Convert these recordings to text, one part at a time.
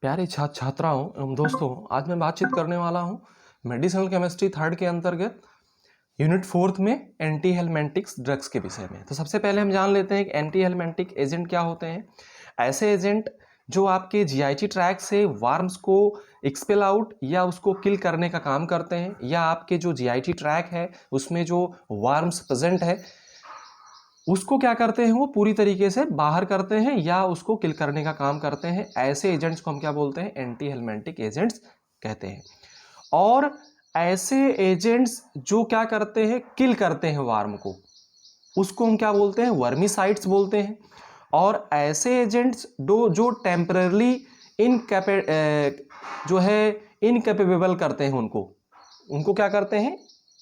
प्यारे छात्राओं एवं दोस्तों, आज मैं बातचीत करने वाला हूँ मेडिसिनल केमिस्ट्री थर्ड के अंतर्गत यूनिट फोर्थ में एंटी हेलमेंटिक्स ड्रग्स के विषय में। तो सबसे पहले हम जान लेते हैं कि एंटी हेलमेंटिक एजेंट क्या होते हैं। ऐसे एजेंट जो आपके जीआईटी ट्रैक से वार्म्स को एक्सपेल आउट या उसको किल करने का काम करते हैं, या आपके जो जीआईटी ट्रैक है उसमें जो वार्म्स प्रेजेंट है उसको क्या करते हैं, वो पूरी तरीके से बाहर करते हैं या उसको किल करने का काम करते हैं। ऐसे एजेंट्स को हम क्या बोलते हैं, एंटी हेलमेंटिक एजेंट्स कहते हैं। और ऐसे एजेंट्स जो क्या करते हैं, किल करते हैं वार्म को, उसको हम क्या बोलते हैं, वर्मीसाइड्स बोलते हैं। और ऐसे एजेंट्स जो टेम्पररी जो है इनकैपेबल करते हैं उनको क्या करते हैं,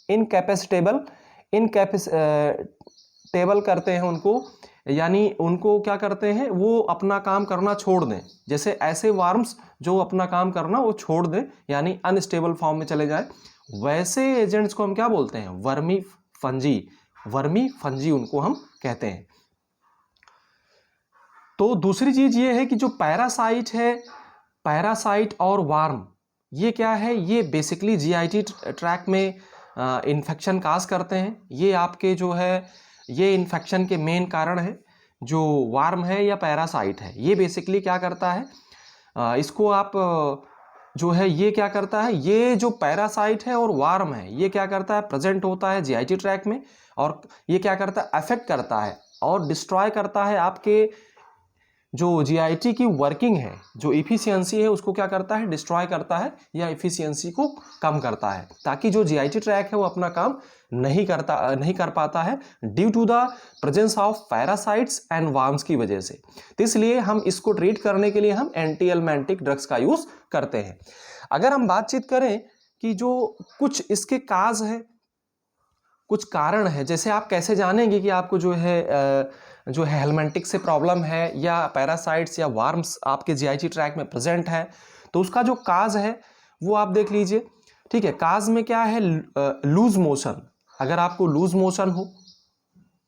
इनकैपेसिटेबल करते हैं उनको, यानी उनको क्या करते हैं, वो अपना काम करना छोड़ दें। जैसे ऐसे वार्म्स जो अपना काम करना वो छोड़ दें, यानी अनस्टेबल फॉर्म में चले जाए, वैसे एजेंट्स को हम क्या बोलते हैं, वर्मी फंजी उनको हम कहते हैं। तो दूसरी चीज ये है कि जो पैरासाइट है, पैरासाइट और वार्म, ये क्या है, ये बेसिकली जीआईटी ट्रैक में इन्फेक्शन काज करते हैं। ये आपके जो है, ये इन्फेक्शन के मेन कारण है। जो वार्म है या पैरासाइट है, ये बेसिकली क्या करता है, इसको आप जो है, ये क्या करता है, ये जो पैरासाइट है और वार्म है, ये क्या करता है, प्रेजेंट होता है जीआईटी ट्रैक में, और ये क्या करता है, अफेक्ट करता है और डिस्ट्रॉय करता है आपके जो जीआईटी की वर्किंग है, जो इफिशियंसी है, उसको क्या करता है, डिस्ट्रॉय करता है या इफिशियंसी को कम करता है, ताकि जो जीआईटी ट्रैक है वो अपना काम नहीं कर पाता है due to the presence of parasites and worms की वजह से। तो इसलिए हम इसको ट्रीट करने के लिए हम एंटी हेलमेंटिक ड्रग्स का यूज करते हैं। अगर हम बातचीत करें कि जो कुछ इसके काज है, कुछ कारण है, जैसे आप कैसे जानेंगे कि आपको जो है हेलमेंटिक से प्रॉब्लम है या पैरासाइट्स या वार्म्स आपके जीआईटी ट्रैक में प्रेजेंट है, तो उसका जो काज है वो आप देख लीजिए। ठीक है, काज में क्या है, लूज मोशन। अगर आपको लूज मोशन हो,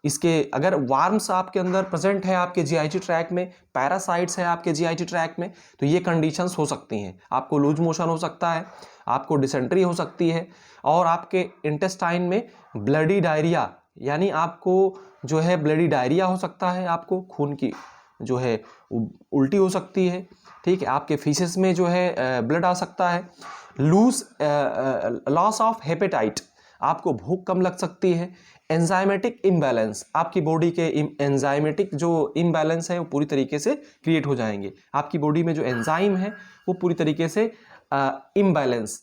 इसके अगर वार्म्स आपके अंदर प्रेजेंट है आपके जीआईटी ट्रैक में, पैरासाइट्स है आपके जीआईटी ट्रैक में, तो ये कंडीशंस हो सकती हैं। आपको लूज मोशन हो सकता है, आपको डिसेंट्री हो सकती है, और आपके इंटेस्टाइन में ब्लडी डायरिया, यानी आपको जो है ब्लडी डायरिया हो सकता है, आपको खून की जो है उल्टी हो सकती है। ठीक है, आपके फीसेस में जो है ब्लड आ सकता है। लॉस ऑफ हेपेटाइट, आपको भूख कम लग सकती है। एंजाइमेटिक इम्बैलेंस, आपकी बॉडी के एंजाइमेटिक जो इम्बैलेंस है वो पूरी तरीके से क्रिएट हो जाएंगे। आपकी बॉडी में जो एंजाइम है वो पूरी तरीके से इम्बैलेंस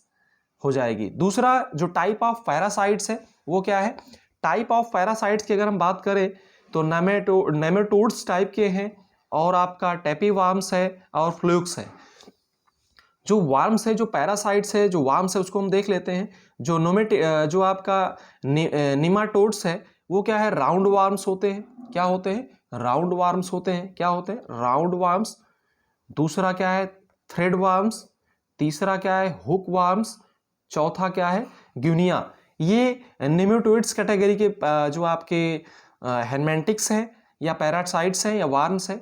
हो जाएगी। दूसरा जो टाइप ऑफ पैरासाइट्स है वो क्या है, टाइप ऑफ पैरासाइट्स की अगर हम बात करें तो नेमेटोड्स टाइप के हैं, और आपका टेपीवार्म्स है और फ्लूक्स है। जो वार्म्स है, जो पैरासाइट्स है, जो वार्म्स है उसको हम देख लेते हैं। जो आपका निमाटोड्स है वो क्या है, राउंड वार्म्स होते हैं। क्या होते हैं, राउंड वार्म्स होते हैं। क्या होते हैं, राउंड वार्म्स। दूसरा क्या है, थ्रेड वार्म्स। तीसरा क्या है, हुक वार्म्स। चौथा क्या है, ग्यूनिया। ये निमेटोइड्स कैटेगरी के जो आपके हेलमेंटिक्स हैं या पैरासाइट्स हैं या वार्म्स हैं।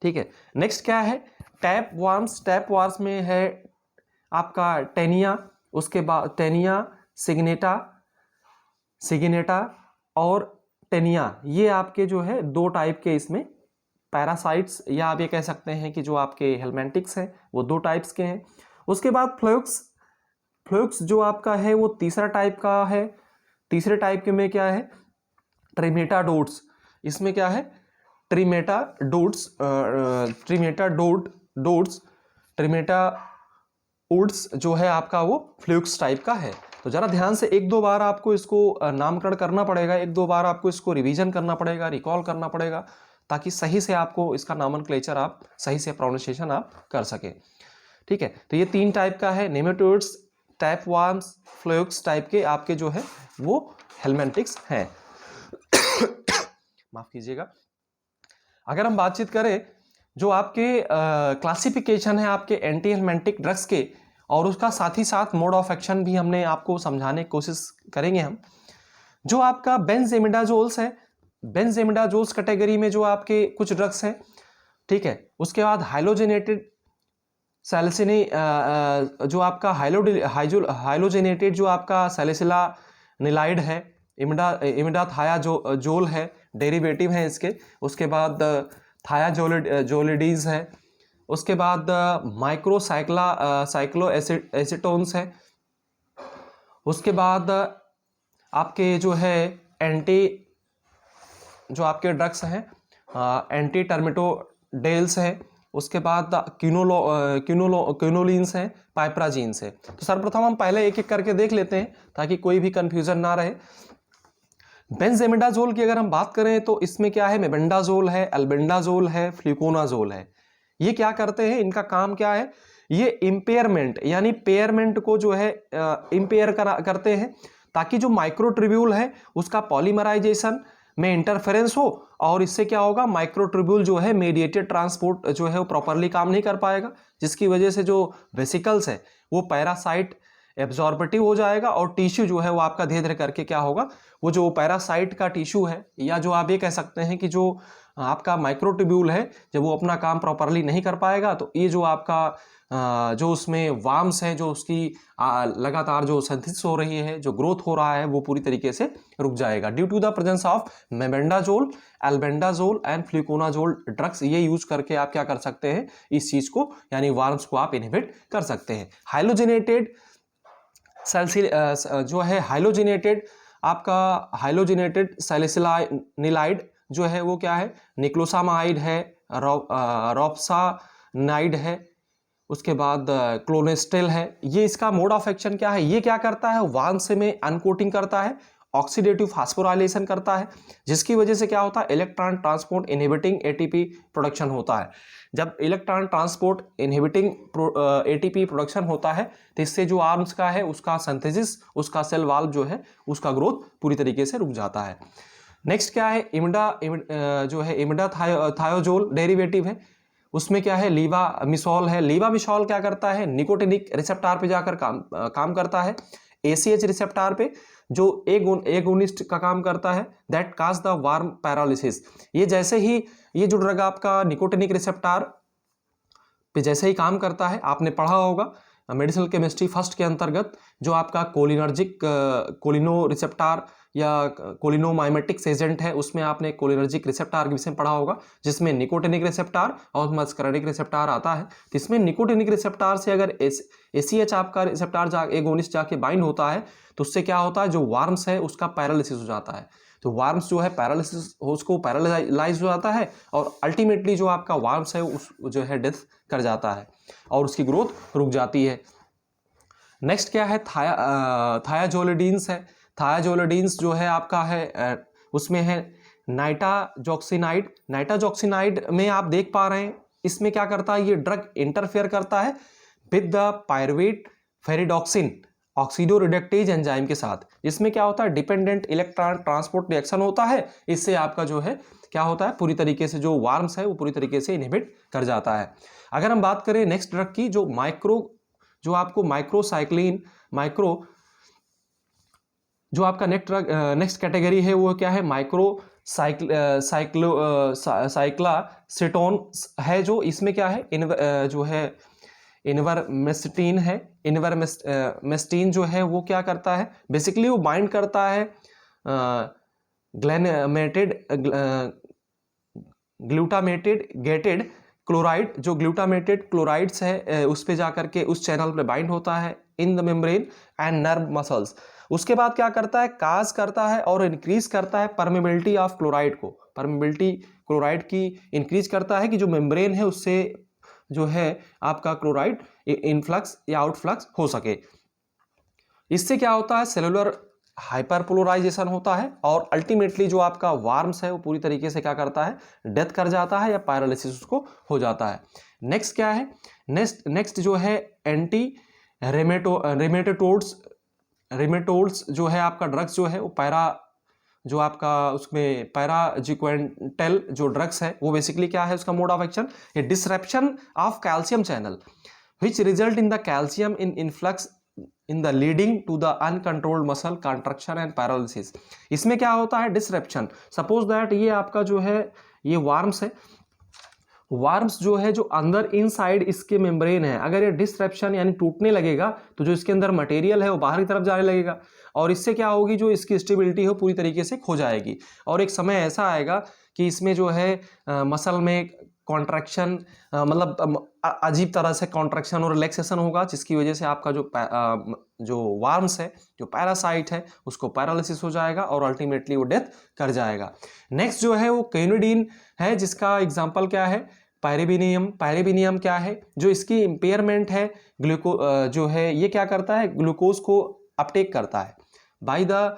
ठीक है, नेक्स्ट क्या है, टैप वार्म्स। टैप वार्म्स में है आपका टेनिया, उसके बाद टेनिया, सिग्नेटा और टेनिया। ये आपके जो है दो टाइप के इसमें पैरासाइट्स, या आप ये कह सकते हैं कि जो आपके हेलमेंटिक्स हैं वो दो टाइप्स के हैं। उसके बाद फ्लूक्स जो आपका है वो तीसरा टाइप का है। तीसरे टाइप के में क्या है, ट्रिमेटाडोट्स। इसमें क्या है, ट्रिमेटाउड्स जो है आपका वो फ्लूक्स टाइप का है। तो जरा ध्यान से एक दो बार आपको इसको नामकरण करना पड़ेगा, एक दो बार आपको इसको रिवीजन करना पड़ेगा, रिकॉल करना पड़ेगा, ताकि सही से आपको इसका नामनक्लेचर आप सही से प्रोनाउंसिएशन आप कर सके। ठीक है, तो ये तीन टाइप का है, nematodes, tap warms, flukes type के आपके जो है वो हेलमेंटिक्स हैं। माफ कीजिएगा। अगर हम बातचीत करें जो आपके क्लासिफिकेशन है आपके एंटी हेलमेंटिक ड्रग्स के, और उसका साथ ही साथ मोड ऑफ एक्शन भी हमने आपको समझाने की कोशिश करेंगे हम। जो आपका बेंज़ेमिडाज़ोल्स है, बेंज़ेमिडाज़ोल्स कैटेगरी में जो आपके कुछ ड्रग्स हैं। ठीक है, उसके बाद हाइलोजेनेटेड सैलिसिनी जो आपका हाइलोजेनेटेड जो आपका सैलिसिला निलाइड है, इमिडाथायाजोल है, डेरिवेटिव है इसके। उसके बाद थायाजोलिडीज है। उसके बाद साइक्लो एसिटोन्स है। उसके बाद आपके जो है जो आपके ड्रग्स हैं एंटी टर्मिटोडेल्स है। उसके बाद क्यूनोलिन्स हैं, पाइप्राजीन्स है। तो सर्वप्रथम हम पहले एक एक करके देख लेते हैं ताकि कोई भी कंफ्यूजन ना रहे। बेंजेमिडाजोल की अगर हम बात करें तो इसमें क्या है, मेबेंडाजोल है, अल्बेंडाजोल है, फ्लूकोनाजोल है। ये क्या करते हैं, इनका काम क्या है, ये इंपेयरमेंट यानी पेयरमेंट को जो है इंपेयर करते हैं ताकि जो माइक्रोट्रिब्यूल है उसका पॉलीमराइजेशन में इंटरफेरेंस हो और इससे क्या होगा, माइक्रोट्रिब्यूल जो है मेडिएटेड ट्रांसपोर्ट जो है वो प्रॉपरली काम नहीं कर पाएगा, जिसकी वजह से जो वेसिकल्स है वो पैरासाइट एब्जॉर्बेटिव हो जाएगा और टिश्यू जो है वो आपका धीरे धीरे करके क्या होगा, वो जो पैरासाइट का टिश्यू है या जो आप ये कह सकते हैं कि जो आपका माइक्रोट्यूब्यूल है जब वो अपना काम प्रॉपरली नहीं कर पाएगा तो ये जो आपका जो उसमें वार्म्स है जो उसकी लगातार जो सिंथेसिस हो रही है, जो ग्रोथ हो रहा है वो पूरी तरीके से रुक जाएगा due to the presence of mebendazole, albendazole and fluconazole drugs. ये यूज करके आप क्या कर सकते हैं, इस चीज को यानी वार्म्स को आप इनहिबिट कर सकते हैं। हाइलोजेनेटेड जो है हाइलोजेनेटेड सैलिसिलानिलाइड जो है वो क्या है, निक्लोसामाइड है, रोप्सानाइड है, उसके बाद क्लोनेस्टेल है। ये इसका मोड ऑफ एक्शन क्या है, ये क्या करता है, वार्म्स में अनकोटिंग करता है, ऑक्सीडेटिव फास्फोराइलेशन करता है, जिसकी वजह से क्या होता है, electron transport inhibiting ATP production होता है। जब electron transport inhibiting ATP production होता है तो इससे जो आर्म्स का है उसका सिंथेसिस, उसका सेल वाल्व जो है उसका ग्रोथ पूरी तरीके से रुक जाता है। नेक्स्ट क्या है, इमिडाथायोजोल डेरिवेटिव है, उसमें क्या है, लीवामिसॉल है। लीवामिसॉल क्या करता है, निकोटिनिक रिसेप्टार पे जाकर काम करता है, ACH रिसेप्टार पे जो एगोनिस्ट का काम करता है, that cause the warm paralysis. ये जैसे ही ये जो ड्रग आपका निकोटिनिक रिसेप्टार पे जैसे ही काम करता है, आपने पढ़ा होगा मेडिसिनल केमिस्ट्री फर्स्ट के अंतर्गत जो आपका कोलिनो रिसेप्टार या कोलिनोमाइमेटिक्स एजेंट है, उसमें आपने कोलिनर्जिक रिसेप्टार के विषय में पढ़ा होगा जिसमें निकोटिनिक रिसेप्टार और मस्करनिक रिसेप्टार आता है। तो इसमें निकोटिनिक रिसेप्टार से अगर ACH आपका रिसेप्टार एगोनिस्ट जाके बाइंड होता है तो उससे क्या होता है, जो वार्म्स है उसका पैरालिसिस हो जाता है। तो वार्म्स जो है पैरालिसिस उसको पैरालाइज हो जाता है और अल्टीमेटली जो आपका वार्म्स है उस जो है डेथ कर जाता है और उसकी ग्रोथ रुक जाती है। नेक्स्ट क्या है, थायाजोलिडीन्स है। थायाजोलिडीन्स जो है आपका है उसमें है नाइटाजॉक्सिनाइड। नाइटाजॉक्सिनाइड में आप देख पा रहे हैं इसमें क्या करता है, ये ड्रग इंटरफेयर करता है with the pyruvate ferredoxin oxidoreductase enzyme के साथ, जिसमें क्या होता है, डिपेंडेंट इलेक्ट्रॉन ट्रांसपोर्ट रिएक्शन होता है। इससे आपका जो है क्या होता है, पूरी तरीके से जो वार्म्स है वो पूरी तरीके से इनहिबिट कर जाता है। अगर हम बात करें नेक्स्ट ड्रग की, जो आपको माइक्रोसाइक्लिन जो आपका नेक्स्ट कैटेगरी है वो क्या है, साइक्लासेटोन है। जो इसमें क्या है, जो है इनवर्मेस्टीन है। इनवर्मेस्टीन जो है वो क्या करता है, बेसिकली वो बाइंड करता है ग्लूटामेटेड गेटेड क्लोराइड। जो ग्लूटामेटेड क्लोराइड्स है उस पे जाकर के उस चैनल पे बाइंड होता है in the membrane and nerve muscles. उसके बाद क्या करता है, काज करता है और इंक्रीज करता है परमेबिलिटी ऑफ क्लोराइड को। परमेबिलिटी क्लोराइड की इंक्रीज करता है कि जो मेम्ब्रेन है उससे जो है आपका क्लोराइड इनफ्लक्स या आउटफ्लक्स हो सके। इससे क्या होता है, सेलुलर हाइपरपोलराइजेशन होता है और अल्टीमेटली जो आपका वार्म्स है वो पूरी तरीके से क्या करता है, डेथ कर जाता है या पैरालिसिस उसको हो जाता है। नेक्स्ट क्या है, नेक्स्ट जो है एंटी रेमेटोड्स जो है आपका ड्रग्स जो है वो जो आपका उसमें पैराजिक्वेंटेल जो ड्रग्स है वो बेसिकली क्या है, उसका मोड ऑफ एक्शन, ये disruption of calcium channel which result in the calcium in influx in the leading to the uncontrolled muscle contraction and paralysis. इसमें क्या होता है, डिसरप्शन। सपोज दैट ये आपका जो है ये वार्म्स है, वार्म्स जो है, जो अंदर इनसाइड इसके मेम्ब्रेन है, अगर ये डिसरप्शन यानी टूटने लगेगा तो जो इसके अंदर मटेरियल है वो बाहर की तरफ जाने लगेगा, और इससे क्या होगी, जो इसकी स्टेबिलिटी हो पूरी तरीके से खो जाएगी। और एक समय ऐसा आएगा कि इसमें जो है मसल में कॉन्ट्रैक्शन, मतलब अजीब तरह से कॉन्ट्रैक्शन और रिलैक्सेशन होगा, जिसकी वजह से आपका जो वार्म्स है, जो पैरासाइट है, उसको पैरालिसिस हो जाएगा और अल्टीमेटली वो डेथ कर जाएगा। नेक्स्ट जो है वो क्लिनिडीन है, जिसका एग्जाम्पल क्या है, पायरेबिनियम। पायरेबिनियम क्या है, जो इसकी इम्पेयरमेंट है, जो है ये क्या करता है, ग्लूकोज को अपटेक करता है बाय द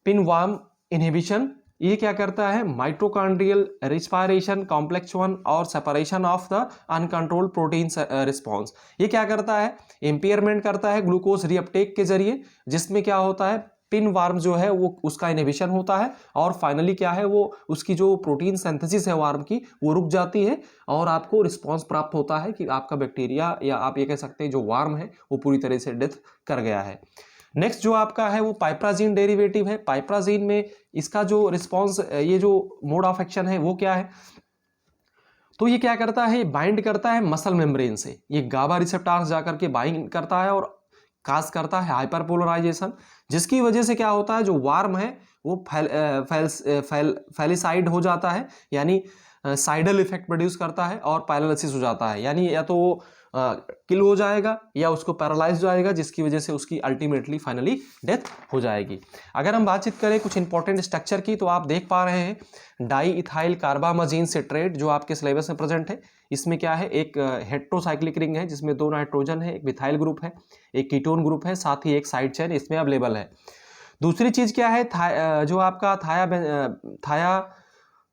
पिनवार्म इनहिबिशन। ये क्या करता है, माइटोकॉन्ड्रियल रिस्पायरेशन कॉम्प्लेक्स 1 और separation of the uncontrolled protein response. ये क्या करता है, इम्पेयरमेंट करता है ग्लूकोज रीअपटेक के जरिए, जिसमें क्या होता है, पिन वार्म जो है वो उसका इनहिबिशन होता है, और फाइनली क्या है, वो उसकी जो प्रोटीन सिंथेसिस है वार्म की वो रुक जाती है, और आपको रिस्पॉन्स प्राप्त होता है कि आपका बैक्टीरिया, या आप ये कह सकते हैं जो वार्म है वो पूरी तरह से डेथ कर गया है। नेक्स्ट जो आपका है वो पाइप्राजीन डेरिवेटिव है। पाइप्राजीन में इसका जो रिस्पॉन्स, ये जो मोड ऑफ एक्शन है वो क्या है, तो ये क्या करता है, बाइंड करता है मसल मेम्ब्रेन से, ये गाबा रिसेप्टर्स जाकर के बाइंड करता है और काज करता है हाइपरपोलराइजेशन, जिसकी वजह से क्या होता है, जो वार्म है वो फैलिसाइड हो जाता है, यानी साइडल इफेक्ट प्रोड्यूस करता है और पैरालिसिस हो जाता है, यानी या तो वो किल हो जाएगा या उसको पैरालाइज हो जाएगा, जिसकी वजह से उसकी अल्टीमेटली फाइनली डेथ हो जाएगी। अगर हम बातचीत करें कुछ इंपॉर्टेंट स्ट्रक्चर की, तो आप देख पा रहे हैं डाई इथाइल कार्बामाजीन सिट्रेट जो आपके सिलेबस में प्रेजेंट है। इसमें क्या है, एक हेट्रोसाइक्लिक रिंग है जिसमें 2 नाइट्रोजन है, एक मिथाइल ग्रुप है, एक कीटोन ग्रुप है, साथ ही एक साइड चेन इसमें अवेलेबल है। दूसरी चीज क्या है, जो आपका थाया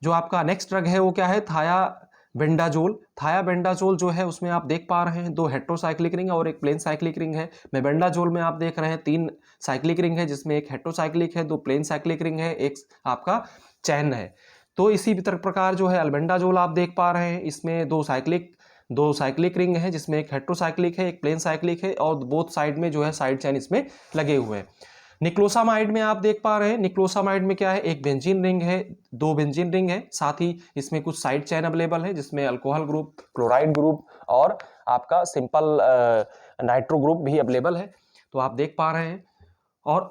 जो आपका नेक्स्ट ड्रग है वो क्या है, थायाबेंडाजोल। थायाबेंडाजोल जो है उसमें आप देख पा रहे हैं 2 हेट्रोसाइक्लिक रिंग और एक प्लेन साइक्लिक रिंग है। मेबेंडाजोल में आप देख रहे हैं 3 साइक्लिक रिंग है, जिसमें एक हेट्रोसाइक्लिक है, 2 प्लेन साइक्लिक रिंग है, एक आपका चैन है। तो इसी प्रकार जो है अल्बेंडाजोल आप देख पा रहे हैं, इसमें 2 साइक्लिक रिंग है, जिसमें एक हेट्रोसाइक्लिक है, एक प्लेन साइक्लिक है, और बोथ साइड में जो है साइड चैन इसमें लगे हुए हैं। निक्लोसामाइड में आप देख पा रहे हैं, निक्लोसामाइड में क्या है, एक बेंजीन रिंग है, 2 बेंजीन रिंग है, साथ ही इसमें कुछ साइड चैन अवेलेबल है, जिसमें अल्कोहल ग्रुप, क्लोराइड ग्रुप और आपका सिंपल नाइट्रो ग्रुप भी अवेलेबल है, तो आप देख पा रहे हैं। और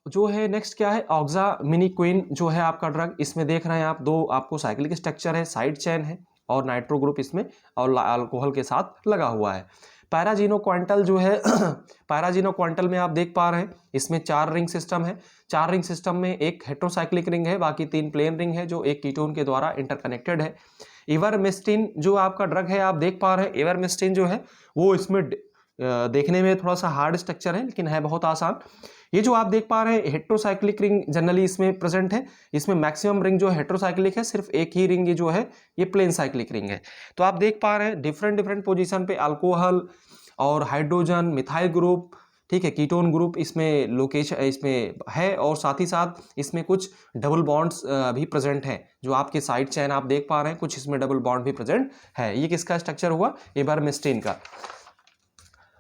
जो है नेक्स्ट क्या है, ऑक्सामिनिक्विन जो है आपका ड्रग, इसमें देख रहे हैं आप 2 आपको साइक्लिक स्ट्रक्चर है, साइड चैन है और नाइट्रो ग्रुप इसमें और अल्कोहल के साथ लगा हुआ है। पैराजीनोक्वांटल जो है पैराजीनोक्वांटल में आप देख पा रहे हैं, इसमें 4 रिंग सिस्टम है। 4 रिंग सिस्टम में एक हेट्रोसाइक्लिक रिंग है, बाकी 3 प्लेन रिंग है जो एक कीटोन के द्वारा इंटरकनेक्टेड है। इवरमेस्टिन जो आपका ड्रग है आप देख पा रहे हैं, इवरमेस्टिन जो है वो इसमें देखने में थोड़ा सा हार्ड स्ट्रक्चर है, लेकिन है बहुत आसान। ये जो आप देख पा रहे हैं हेट्रोसाइक्लिक रिंग जनरली इसमें प्रेजेंट है, इसमें मैक्सिमम रिंग जो हेट्रोसाइक्लिक है, सिर्फ एक ही रिंग जो है ये प्लेन साइक्लिक रिंग है। तो आप देख पा रहे हैं डिफरेंट पोजीशन पे अल्कोहल और हाइड्रोजन, मिथाइल ग्रुप, ठीक है, कीटोन ग्रुप इसमें लोकेशन इसमें है, और साथ ही साथ इसमें कुछ डबल बॉन्ड्स भी प्रेजेंट हैं, जो आपके साइड चैन आप देख पा रहे हैं, कुछ इसमें डबल बॉन्ड भी प्रेजेंट है। ये किसका स्ट्रक्चर हुआ, इबरमेस्टिन का।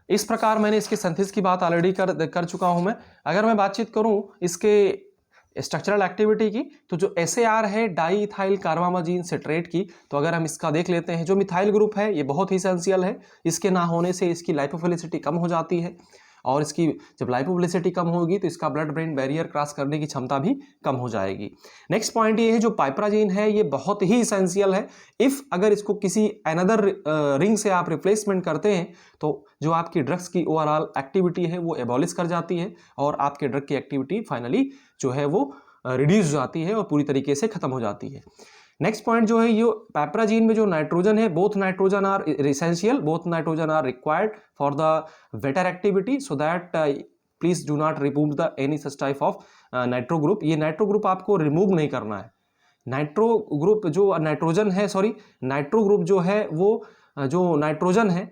इस प्रकार मैंने इसके सिंथेसिस की बात ऑलरेडी कर चुका हूं मैं। अगर मैं बातचीत करूं इसके स्ट्रक्चरल एक्टिविटी की, तो जो SAR है डाई इथाइल कार्बामाजीन सिट्रेट की, तो अगर हम इसका देख लेते हैं, जो मिथाइल ग्रुप है ये बहुत ही एसेंशियल है, इसके ना होने से इसकी लाइपोफिलिसिटी कम हो जाती है, और इसकी जब लाइपोफिलिसिटी कम होगी तो इसका ब्लड ब्रेन बैरियर क्रॉस करने की क्षमता भी कम हो जाएगी। नेक्स्ट पॉइंट ये है, जो पाइप्राजीन है ये बहुत ही इसेंशियल है। इफ अगर इसको किसी अनदर रिंग से आप रिप्लेसमेंट करते हैं, तो जो आपकी ड्रग्स की ओवरऑल एक्टिविटी है वो एबॉलिश कर जाती है, और आपके ड्रग की एक्टिविटी फाइनली जो है वो रिड्यूस हो जाती है और पूरी तरीके से खत्म हो जाती है। नेक्स्ट पॉइंट जो है, ये पाइप्राजीन में जो नाइट्रोजन है, both nitrogen are essential, both nitrogen are required for the better activity, so that please do not remove the any such type of nitro group. ये नाइट्रो ग्रुप आपको रिमूव नहीं करना है। नाइट्रो ग्रुप जो nitrogen है, sorry nitro group जो है वो जो नाइट्रोजन है,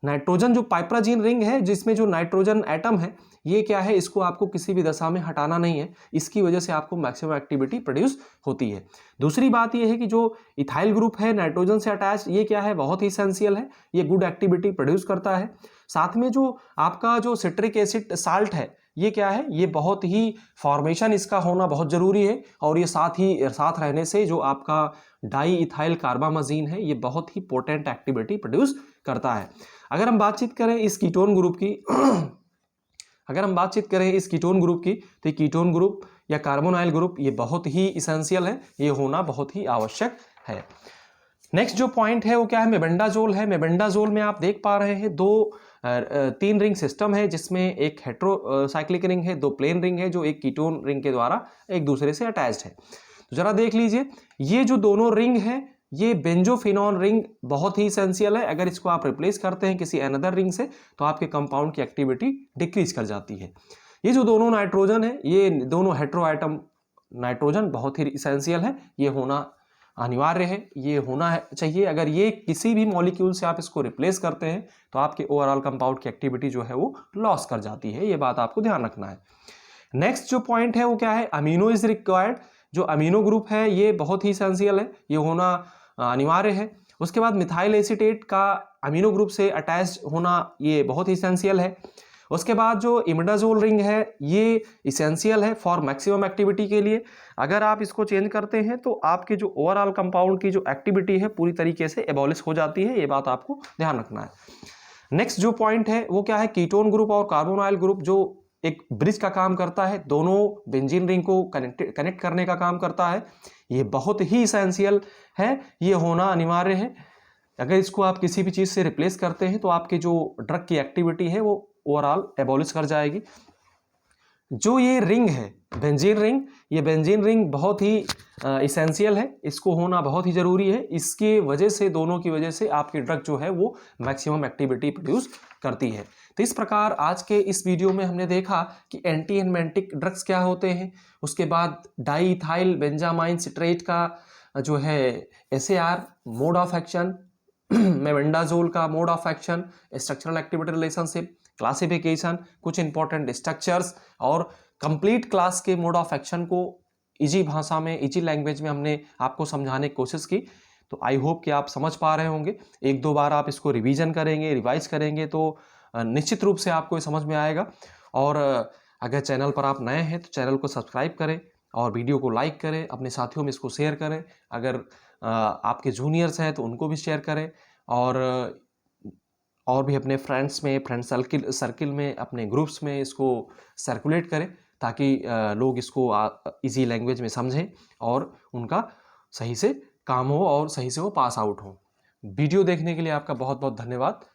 नाइट्रोजन जो पाइप्राजीन रिंग है जिसमें जो नाइट्रोजन एटम है, ये क्या है, इसको आपको किसी भी दशा में हटाना नहीं है, इसकी वजह से आपको मैक्सिमम एक्टिविटी प्रोड्यूस होती है। दूसरी बात ये है कि जो इथाइल ग्रुप है नाइट्रोजन से अटैच, ये क्या है, बहुत ही एसेंशियल है, ये गुड एक्टिविटी प्रोड्यूस करता है। साथ में जो आपका जो सिट्रिक एसिड साल्ट है, ये क्या है, ये बहुत ही फॉर्मेशन इसका होना बहुत ज़रूरी है, और ये साथ रहने से जो आपका डाई इथाइल कार्बामाजीन है ये बहुत ही पोटेंट एक्टिविटी प्रोड्यूस करता है। अगर हम बातचीत करें इस कीटोन ग्रुप की अगर हम बातचीत करें इस कीटोन ग्रुप की, तो ये कीटोन ग्रुप या कार्बोनाइल ग्रुप ये बहुत ही इसेंशियल है, ये होना बहुत ही आवश्यक है। नेक्स्ट जो पॉइंट है वो क्या है, मेबेंडाजोल है। मेबेंडाजोल में आप देख पा रहे हैं 3 रिंग सिस्टम है, जिसमें एक हेट्रोसाइक्लिक रिंग है, 2 प्लेन रिंग है जो एक कीटोन रिंग के द्वारा एक दूसरे से अटैच्ड है। तो जरा देख लीजिए, ये जो दोनों रिंग है ये बेंजोफिनॉन रिंग बहुत ही इसेंशियल है। अगर इसको आप रिप्लेस करते हैं किसी अनदर रिंग से तो आपके कंपाउंड की एक्टिविटी डिक्रीज कर जाती है। ये जो दोनों नाइट्रोजन है, ये दोनों हेट्रो आइटम नाइट्रोजन बहुत ही इसेंशियल है, ये होना अनिवार्य है, ये होना चाहिए। अगर ये किसी भी मॉलिक्यूल से आप इसको रिप्लेस करते हैं तो आपके ओवरऑल कंपाउंड की एक्टिविटी जो है वो लॉस कर जाती है, ये बात आपको ध्यान रखना है। नेक्स्ट जो पॉइंट है वो क्या है, अमीनो इज रिक्वायर्ड। जो अमीनो ग्रुप है ये बहुत ही इसेंशियल है, ये होना अनिवार्य है। उसके बाद मिथाइल एसीटेट का अमीनो ग्रुप से अटैच होना ये बहुत ही इसेंशियल है। उसके बाद जो इमिडाजोल रिंग है ये इसेंशियल है फॉर मैक्सिमम एक्टिविटी के लिए। अगर आप इसको चेंज करते हैं तो आपके जो ओवरऑल कंपाउंड की जो एक्टिविटी है पूरी तरीके से एबॉलिश हो जाती है, ये बात आपको ध्यान रखना है। नेक्स्ट जो पॉइंट है वो क्या है, कीटोन ग्रुप और कार्बोनाइल ग्रुप जो एक ब्रिज का काम करता है, दोनों बेंजीन रिंग को कनेक्ट करने का काम करता है, ये बहुत ही इसेंशियल है, ये होना अनिवार्य है। अगर इसको आप किसी भी चीज़ से रिप्लेस करते हैं तो आपके जो ड्रग की एक्टिविटी है वो ओवरऑल एबॉलिश कर जाएगी। जो ये रिंग है बेंजीन रिंग, ये बेंजीन रिंग बहुत ही इसेंशियल है, इसको होना बहुत ही ज़रूरी है। इसके वजह से, दोनों की वजह से आपकी ड्रग जो है वो मैक्सिमम एक्टिविटी प्रोड्यूस करती है। तो इस प्रकार आज के इस वीडियो में हमने देखा कि एंटी एनमेटिक ड्रग्स क्या होते हैं, उसके बाद डाई इथाइल बेंजामाइन सिट्रेट का जो है SAR mode of action, mebendazole का mode of action, structural activity relationship, classification, कुछ इंपॉर्टेंट स्ट्रक्चर्स और कंप्लीट क्लास के मोड ऑफ एक्शन को इजी भाषा में, इजी लैंग्वेज में हमने आपको समझाने की कोशिश की। तो आई होप कि आप समझ पा रहे होंगे। 1-2 बार आप इसको रिवीजन करेंगे, रिवाइज करेंगे तो निश्चित रूप से आपको ये समझ में आएगा। और अगर चैनल पर आप नए हैं तो चैनल को सब्सक्राइब करें और वीडियो को लाइक करें, अपने साथियों में इसको शेयर करें। अगर आपके जूनियर्स हैं तो उनको भी शेयर करें, और भी अपने फ्रेंड्स में, फ्रेंड सर्किल में, अपने ग्रुप्स में इसको सर्कुलेट करें, ताकि लोग इसको इजी लैंग्वेज में समझें और उनका सही से काम हो और सही से वो पास आउट हो। वीडियो देखने के लिए आपका बहुत बहुत धन्यवाद।